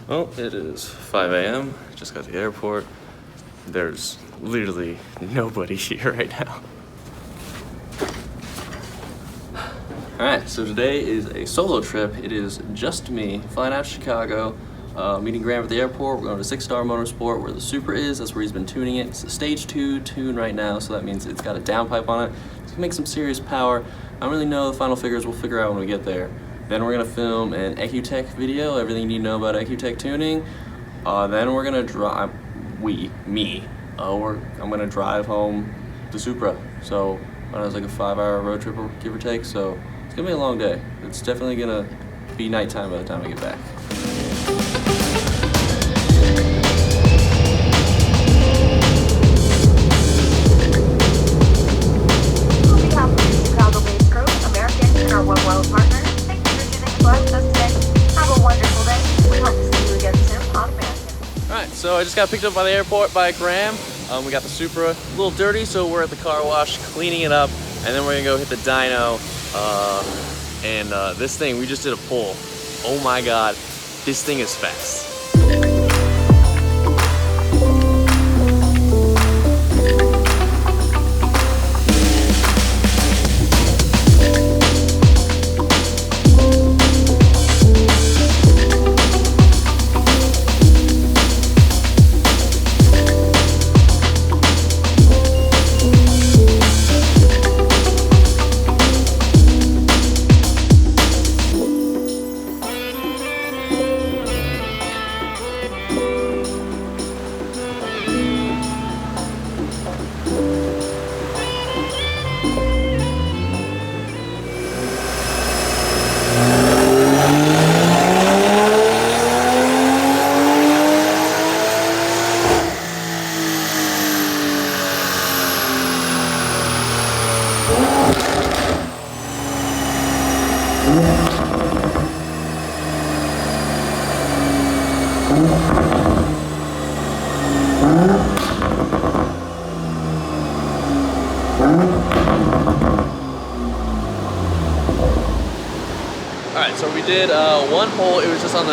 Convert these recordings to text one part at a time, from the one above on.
Well, it is 5 a.m. Just got to the airport. There's literally nobody here right now. Alright, so today is a solo trip. It is just me flying out to Chicago, meeting Graham at the airport. We're going to 6 Star Motorsport where the Supra is. That's where he's been tuning it. It's a stage 2 tune right now, so that means it's got a downpipe on it. It's gonna make some serious power. I don't really know the final figures. We'll figure out when we get there. Then we're gonna film an EcuTech video, everything you need to know about EcuTech tuning. Then we're gonna drive, I'm gonna drive home the Supra. So it was like a 5-hour road trip, give or take. So it's gonna be a long day. It's definitely gonna be nighttime by the time I get back. On behalf of the Chicago-based crew, American, and our One World partners, thank you for choosing to fly with us today. Have a wonderful day. We hope to see you again soon on American. Alright, so I just got picked up by the airport by Graham. We got the Supra a little dirty, so we're at the car wash cleaning it up, and then we're gonna go hit the dyno. This thing, we just did a pull. Oh my god, this thing is fast. Alright, so we did one hole. It was just on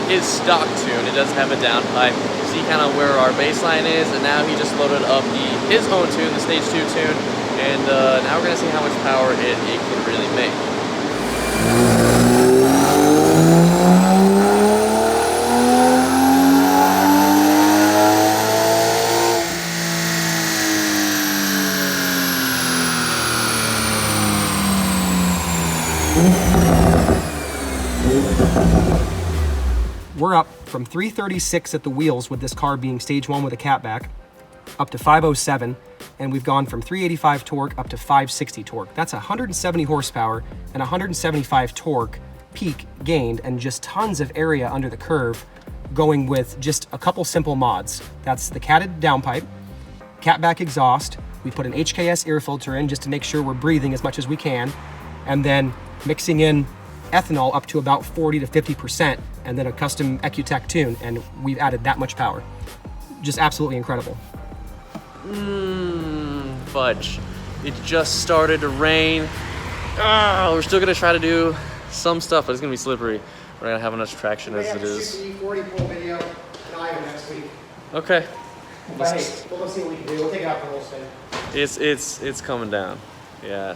his stock tune. It doesn't have a downpipe. See kind of where our baseline is, and now he just loaded up his own tune, the stage 2 tune, and now we're going to see how much power it can really make. We're up from 336 at the wheels with this car being stage 1 with a catback, up to 507, and we've gone from 385 torque up to 560 torque. That's 170 horsepower and 175 torque peak gained, and just tons of area under the curve, going with just a couple simple mods. That's the catted downpipe, catback exhaust. We put an HKS air filter in just to make sure we're breathing as much as we can, and then mixing in ethanol up to about 40 to 50%, and then a custom EcuTech tune, and we've added that much power. Just absolutely incredible. Fudge. It just started to rain. We're still gonna try to do some stuff, but it's gonna be slippery. We're not gonna have enough traction as it is. E40 pull video in Iowa next week. Okay. But hey, let's see what we can do. We'll take it out for a little spin. It's coming down. Yeah.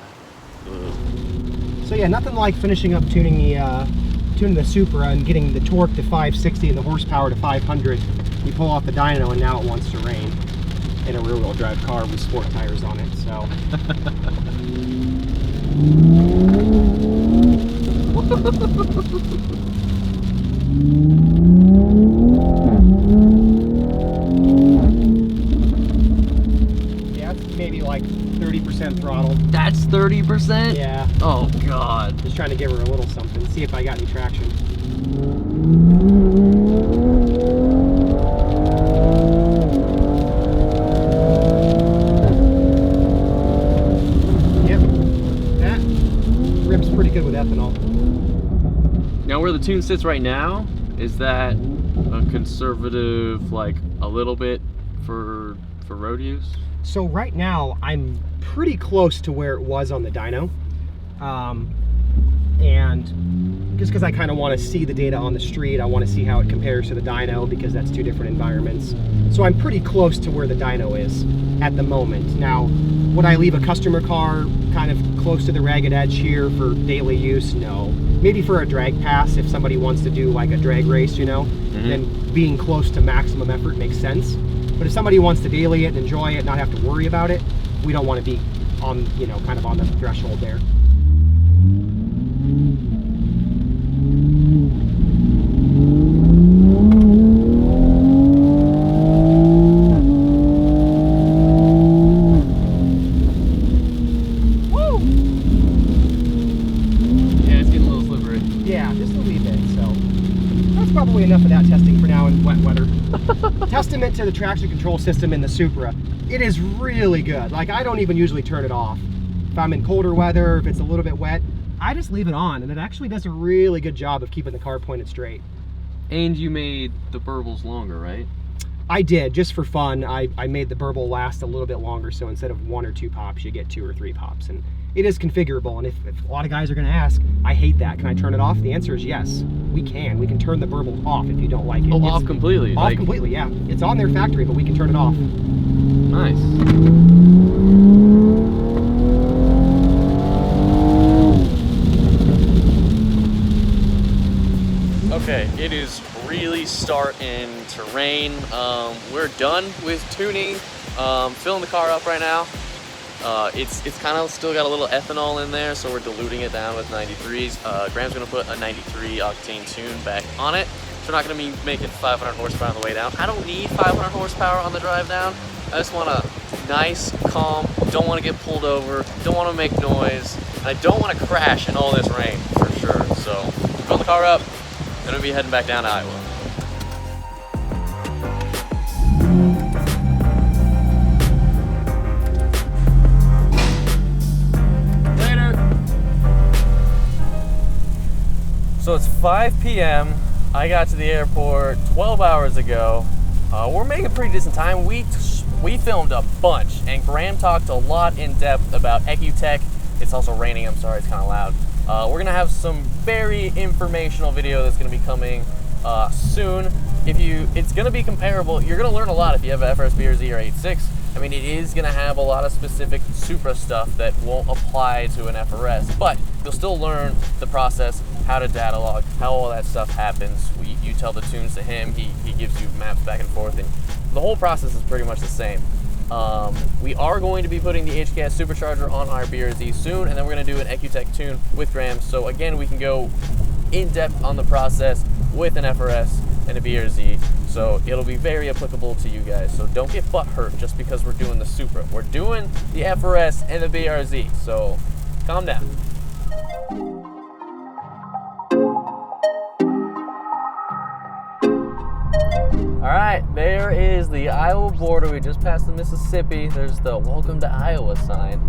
So yeah, nothing like finishing up tuning the Supra and getting the torque to 560 and the horsepower to 500. We pull off the dyno and now it wants to rain in a rear-wheel drive car with sport tires on it. So. Yeah, it's maybe like 30% throttle. That's 30%? Yeah. Oh god. Just trying to give her a little something, see if I got any traction. Yep, that rips pretty good with ethanol. Now where the tune sits right now, is that a conservative, like a little bit for road use? So right now I'm pretty close to where it was on the dyno, and just because I kind of want to see the data on the street. I want to see how it compares to the dyno because that's two different environments. So I'm pretty close to where the dyno is at the moment. Now, would I leave a customer car kind of close to the ragged edge here for daily use? No. Maybe for a drag pass if somebody wants to do like a drag race, you know, then being close to maximum effort makes sense. But if somebody wants to daily it and enjoy it, not have to worry about it, we don't want to be on, you know, kind of on the threshold there. Probably enough of that testing for now in wet weather. Testament to the traction control system in the Supra. It is really good. Like, I don't even usually turn it off. If I'm in colder weather, if it's a little bit wet, I just leave it on, and it actually does a really good job of keeping the car pointed straight. And you made the burbles longer, right? I did, just for fun. I made the burble last a little bit longer, so instead of 1 or 2 pops, you get 2 or 3 pops. And it is configurable, and if a lot of guys are gonna ask, I hate that, can I turn it off? The answer is yes, we can. We can turn the burble off if you don't like it. Oh, off completely? Off completely, yeah. It's on their factory, but we can turn it off. Nice. Okay, it is really starting to rain. We're done with tuning, filling the car up right now. It's kind of still got a little ethanol in there, so we're diluting it down with 93s. Graham's gonna put a 93 octane tune back on it. So we're not gonna be making 500 horsepower on the way down. I don't need 500 horsepower on the drive down. I just want a nice, calm, don't want to get pulled over, don't want to make noise, and I don't want to crash in all this rain, for sure. So, fill the car up, then we'll be heading back down to Iowa. So it's 5 p.m. I got to the airport 12 hours ago. We're making pretty decent time. We filmed a bunch, and Graham talked a lot in depth about EcuTech. It's also raining, I'm sorry, it's kind of loud. We're gonna have some very informational video that's gonna be coming soon. It's gonna be comparable. You're gonna learn a lot if you have a FRS BRZ or 86. I mean, it is gonna have a lot of specific Supra stuff that won't apply to an FRS, but you'll still learn the process, how to data log, how all that stuff happens. You tell the tunes to him, he gives you maps back and forth, and the whole process is pretty much the same. We are going to be putting the HKS supercharger on our BRZ soon, and then we're gonna do an EcuTech tune with Graham, so again, we can go in depth on the process with an FRS and a BRZ, so it'll be very applicable to you guys. So don't get butt hurt just because we're doing the Supra. We're doing the FRS and the BRZ, so calm down. All right, there is the Iowa border. We just passed the Mississippi. There's the Welcome to Iowa sign.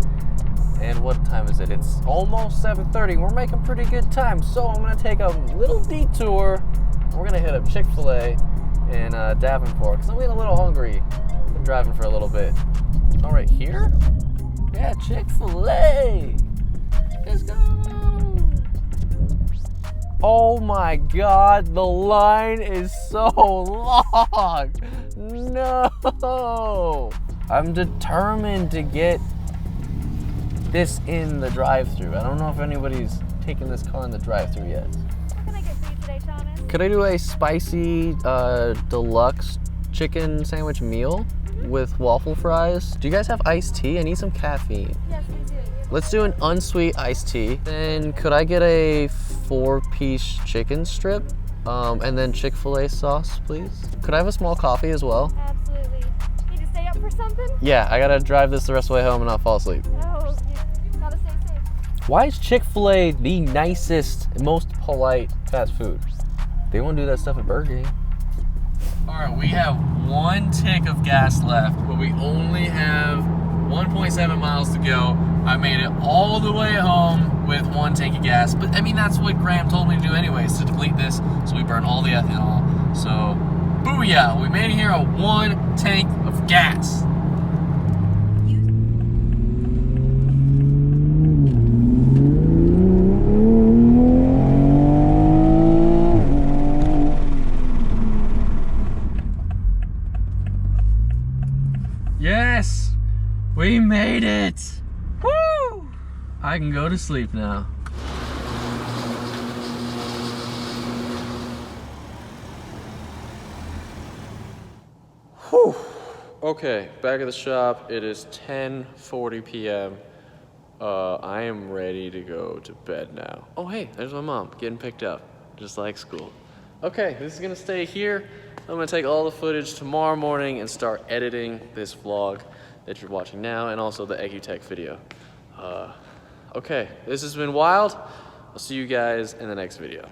And what time is it? It's almost 7:30. We're making pretty good time. So I'm gonna take a little detour. We're gonna hit up Chick-fil-A in Davenport because I'm getting a little hungry. Been driving for a little bit. All right, here? Yeah, Chick-fil-A. Let's go. Oh my God, the line is so long. No. I'm determined to get this in the drive-thru. I don't know if anybody's taken this car in the drive-thru yet. What can I get for you today, Thomas? Could I do a spicy deluxe chicken sandwich meal with waffle fries? Do you guys have iced tea? I need some caffeine. Yes, we do. Let's do an unsweet iced tea. Then could I get a 4-piece chicken strip? And then Chick-fil-A sauce, please? Could I have a small coffee as well? Absolutely. Need to stay up for something? Yeah, I gotta drive this the rest of the way home and not fall asleep. Oh, you gotta stay safe. Why is Chick-fil-A the nicest, most polite fast food? They won't do that stuff at Burger King. All right, we have 1 tank of gas left, but we only have 1.7 miles to go. I made it all the way home with 1 tank of gas, but I mean, that's what Graham told me to do anyways, to deplete this, so we burn all the ethanol. So, booyah, we made it here on 1 tank of gas. Yes! We made it! Woo! I can go to sleep now. Whew. Okay, back at the shop. It is 10:40 p.m. I am ready to go to bed now. Oh, hey, there's my mom getting picked up, just like school. Okay, this is gonna stay here. I'm gonna take all the footage tomorrow morning and start editing this vlog that you're watching now, and also the EcuTech video. Okay, this has been wild. I'll see you guys in the next video.